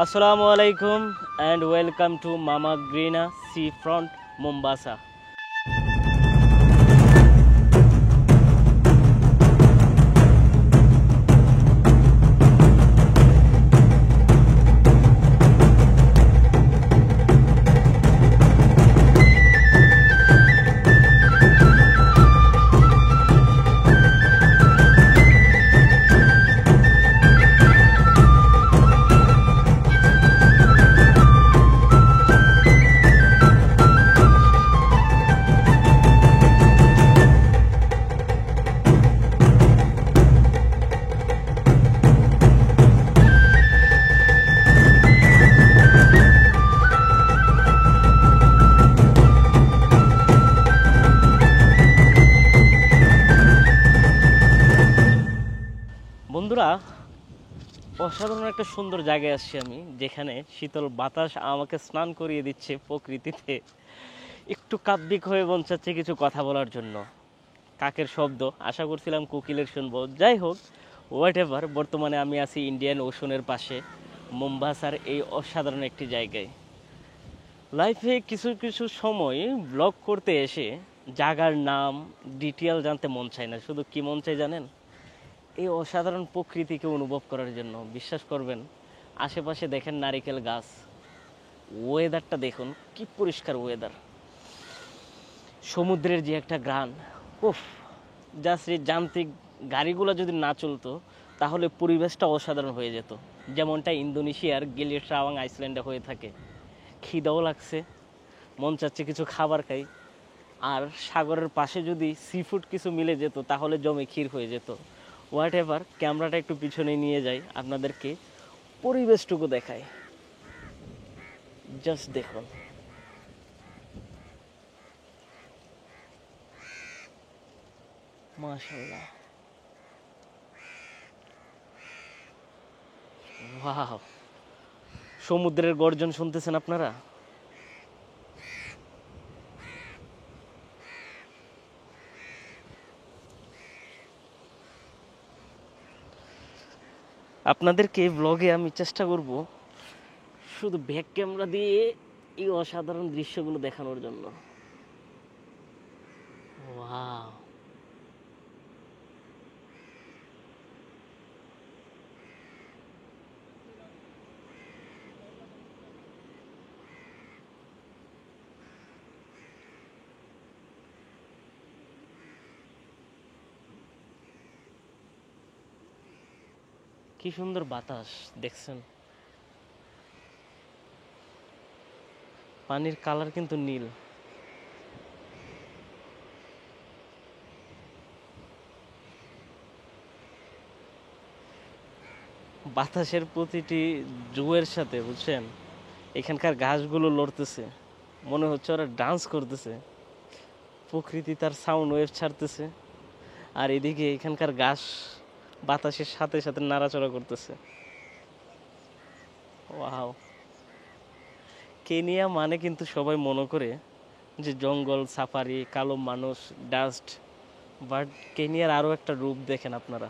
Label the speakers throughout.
Speaker 1: Assalamu alaikum and welcome to Mama Greena Seafront, Mombasa. বন্ধুরা, অসাধারণ একটা সুন্দর জায়গায় আসছি আমি, যেখানে শীতল বাতাস আমাকে স্নান করিয়ে দিচ্ছে প্রকৃতিতে। একটু কাব্যিক হয়ে মন চাচ্ছে কিছু কথা বলার জন্য। কাকের শব্দ, আশা করছিলাম কোকিলের শুনবো। যাই হোক, হোয়াট এভার, বর্তমানে আমি আছি ইন্ডিয়ান ওশনের পাশে, মোম্বাসার এই অসাধারণ একটি জায়গায়। লাইফে কিছু কিছু সময় ব্লগ করতে এসে জায়গার নাম ডিটেল জানতে মন চায় না, শুধু কি মন চায় জানেন? এই অসাধারণ প্রকৃতিকে অনুভব করার জন্য। বিশ্বাস করবেন, আশেপাশে দেখেন নারিকেল গাছ, ওয়েদারটা দেখুন কি পরিষ্কার ওয়েদার, সমুদ্রের যে একটা গ্রান, উফ, জাস্ট এই যান্ত্রিক গাড়িগুলো যদি না চলতো তাহলে পরিবেশটা অসাধারণ হয়ে যেত, যেমনটা ইন্দোনেশিয়ার গিলি ট্রাওয়াং আইসল্যান্ডে হয়ে থাকে। খিদাও লাগছে, মন চাচ্ছে কিছু খাবার খাই, আর সাগরের পাশে যদি সি ফুড কিছু মিলে যেত তাহলে জমে ক্ষীর হয়ে যেত। হোয়াট এভার, ক্যামেরাটা একটু পিছনে নিয়ে যাই, আপনাদেরকে পরিবেশটুকু দেখায়। জাস্ট দেখুন, মাশাআল্লাহ, ওয়াও। সমুদ্রের গর্জন শুনতেছেন আপনারা? আপনাদেরকে ব্লগে আমি চেষ্টা করব শুধু ব্যাক ক্যামেরা দিয়ে এই অসাধারণ দৃশ্যগুলো দেখানোর জন্য। ওয়াও, কি সুন্দর বাতাস দেখছেন। পানির কালার কিন্তু নীল। বাতাসের প্রতিটি জোয়ের সাথে, বুঝছেন, এখানকার ঘাসগুলো লড়তেছে, মনে হচ্ছে ওরা ডান্স করতেছে। প্রকৃতি তার সাউন্ড ওয়েভ ছাড়তেছে, আর এদিকে এখানকার ঘাস বাতাসের সাথে সাথে নাড়াচড়া করতেছে। ওয়াও। কেনিয়া মানে কিন্তু সবাই মনে করে যে জঙ্গল, সাফারি, কালো মানুষ, ডাস্ট, বাট কেনিয়ার আরও একটা রূপ দেখেন আপনারা।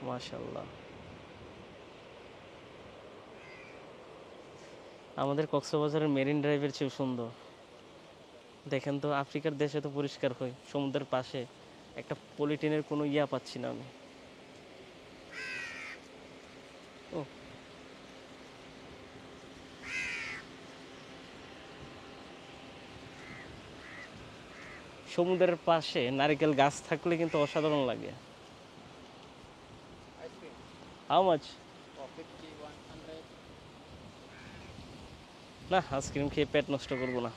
Speaker 1: মাশাল্লাহ, আমাদের কক্সবাজারের মেরিন ড্রাইভের চেয়েও সুন্দর। দেখেন তো, আফ্রিকার দেশে তো পরিষ্কার হয়, সমুদ্রের পাশে একটা পলিটিনের কোনো ইয়া পাচ্ছি না আমি। ও, সমুদ্রের পাশে নারিকেল গাছ থাকলে কিন্তু অসাধারণ লাগে। How much? না, আইসক্রিম খেয়ে পেট নষ্ট করবো না।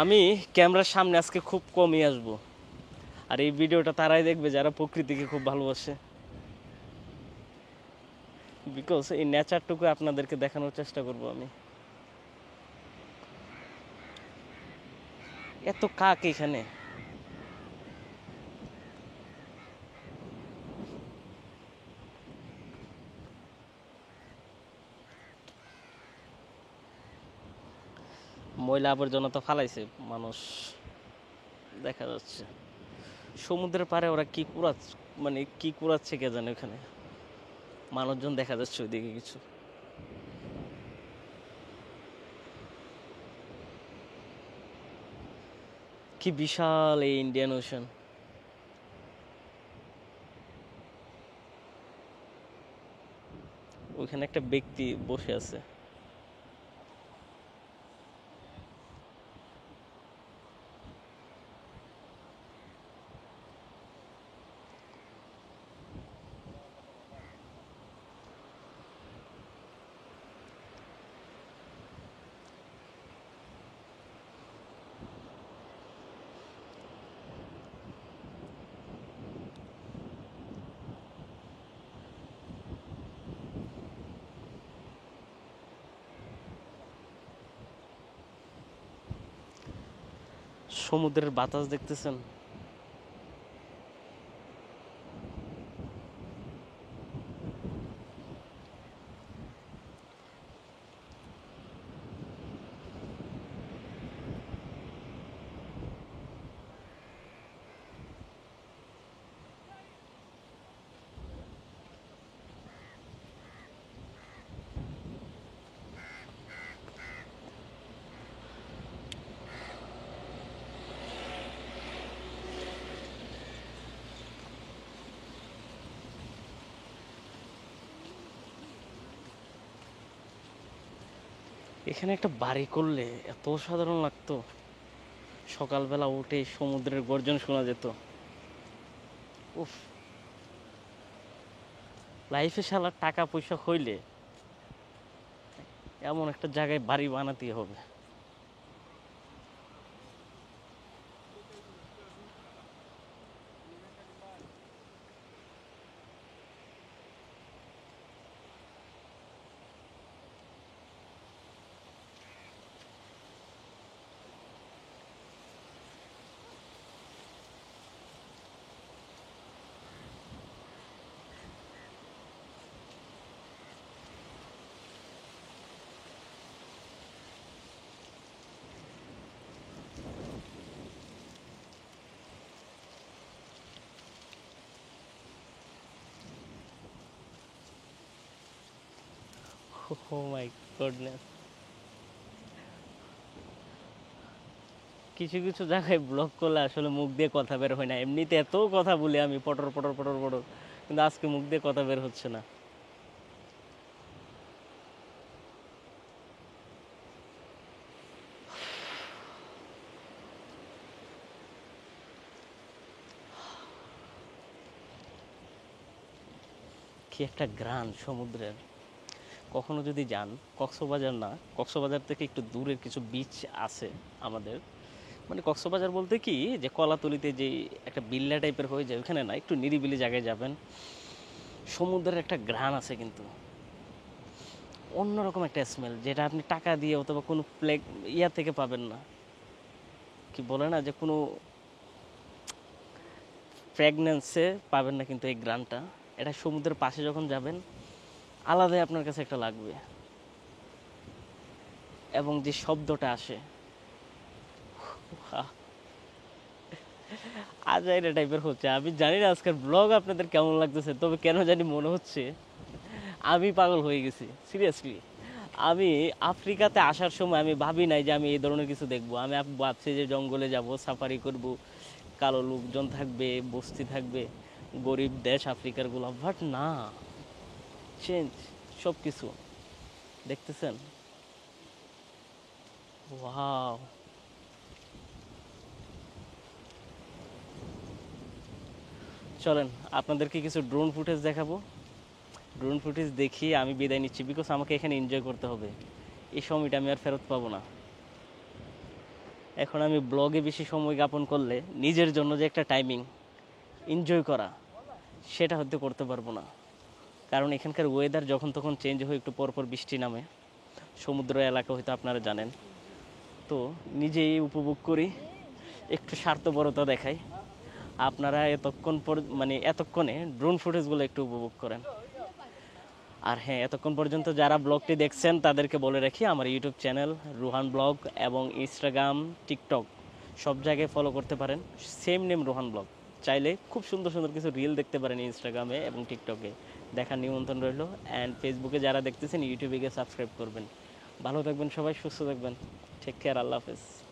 Speaker 1: আমি ক্যামেরার সামনে আজকে খুব কমই আসবো, আর এই ভিডিওটা তারাই দেখবে যারা প্রকৃতিকে খুব ভালোবাসে, বিকজ এই নেচারটুকু আপনাদেরকে দেখানোর চেষ্টা করব আমি। এত কাক এখানে, ময়লা আবর্জনা তো ফালাইছে মানুষ, দেখা যাচ্ছে। সমুদ্রের পাড়ে ওরা কি কুড়াচ্ছে, মানে কি কুড়াচ্ছে কে জানে। ওখানে মানুষজন দেখা যাচ্ছে ওইদিকে কিছু। কি বিশাল এই ইন্ডিয়ান ওশান। ওইখানে একটা ব্যক্তি বসে আছে। সমুদ্রের বাতাস দেখতেছেন। এখানে একটা বাড়ি করলে এত সাধারণ লাগতো। সকালবেলা উঠে সমুদ্রের গর্জন শোনা যেত। উফ, লাইফে শালা টাকা পয়সা হইলে এমন একটা জায়গায় বাড়ি বানাতেই হবে। ও মাই গডনেস। কিছু কিছু জায়গায় ব্লগ করলে আসলে মুখ দিয়ে কথা বের হয় না। এমনিতে এত কথা বলি আমি, পটর পটর পটর পটর, কিন্তু আজকে মুখ দিয়ে কথা বের হচ্ছে না। কি একটা গ্রান সমুদ্রের। কখনো যদি যান, কক্সবাজার না, কক্সবাজার থেকে একটু দূরের কিছু বিচ আছে আমাদের। মানে কক্সবাজার বলতে কি, যে কলাতলিতে যে একটা বিল্লা টাইপের হয়ে যায়, ওখানে না, একটু নিরিবিলি জায়গায় যাবেন। সমুদ্রের একটা ঘ্রাণ আছে কিন্তু, অন্যরকম একটা স্মেল, যেটা আপনি টাকা দিয়ে অথবা কোনো প্লেগ ইয়া থেকে পাবেন না। কি বলে না, যে কোনো ফ্র্যাগনেন্সে পাবেন না কিন্তু এই ঘ্রাণটা। এটা সমুদ্রের পাশে যখন যাবেন, আলাদাই আপনার কাছে একটা লাগবে। এবং যে শব্দটা আসে, আজাইরা টাইপের হচ্ছে। আমি জানি না আজকের ব্লগ আপনাদের কেমন লাগতেছে, তবে কেন জানি মনে হচ্ছে আমি পাগল হয়ে গেছি, সিরিয়াসলি। আমি আফ্রিকাতে আসার সময় আমি ভাবি নাই যে আমি এই ধরনের কিছু দেখবো। আমি ভাবছি যে জঙ্গলে যাব, সাফারি করব, কালো লোকজন থাকবে, বস্তি থাকবে, গরিব দেশ আফ্রিকার গুলো, বাট না, চেঞ্জ সব কিছু। দেখতেছেন? ওয়াও। চলেন আপনাদেরকে কিছু ড্রোন ফুটেজ দেখাবো। ড্রোন ফুটেজ দেখিয়ে আমি বিদায় নিচ্ছি, বিকজ আমাকে এখানে এনজয় করতে হবে। এই সময়টা আমি আর ফেরত পাবো না। এখন আমি ব্লগে বেশি সময় যাপন করলে নিজের জন্য যে একটা টাইমিং এনজয় করা, সেটা হয়তো করতে পারবো না। কারণ এখানকার ওয়েদার যখন তখন চেঞ্জ হয়ে একটু পরপর বৃষ্টি নামে। সমুদ্র এলাকা হয়তো আপনারা জানেন। তো নিজেই উপভোগ করি, একটু স্বার্থপরতা দেখাই। আপনারা এতক্ষণ পর, মানে এতক্ষণে ড্রোন ফুটেজগুলো একটু উপভোগ করেন। আর হ্যাঁ, এতক্ষণ পর্যন্ত যারা ব্লগটি দেখছেন তাদেরকে বলে রাখি, আমার ইউটিউব চ্যানেল রুহান ব্লগ এবং ইনস্টাগ্রাম, টিকটক সব জায়গায় ফলো করতে পারেন, সেম নেম রুহান ব্লগ। চাইলে খুব সুন্দর সুন্দর কিছু রিল দেখতে পারেন ইনস্টাগ্রামে এবং টিকটকে। দেখার নিমন্ত্রণ রইল। অ্যান্ড ফেসবুকে যারা দেখতেছেন ইউটিউবে গিয়ে সাবস্ক্রাইব করবেন। ভালো থাকবেন সবাই, সুস্থ থাকবেন। টেক কেয়ার, আল্লাহ হাফেজ।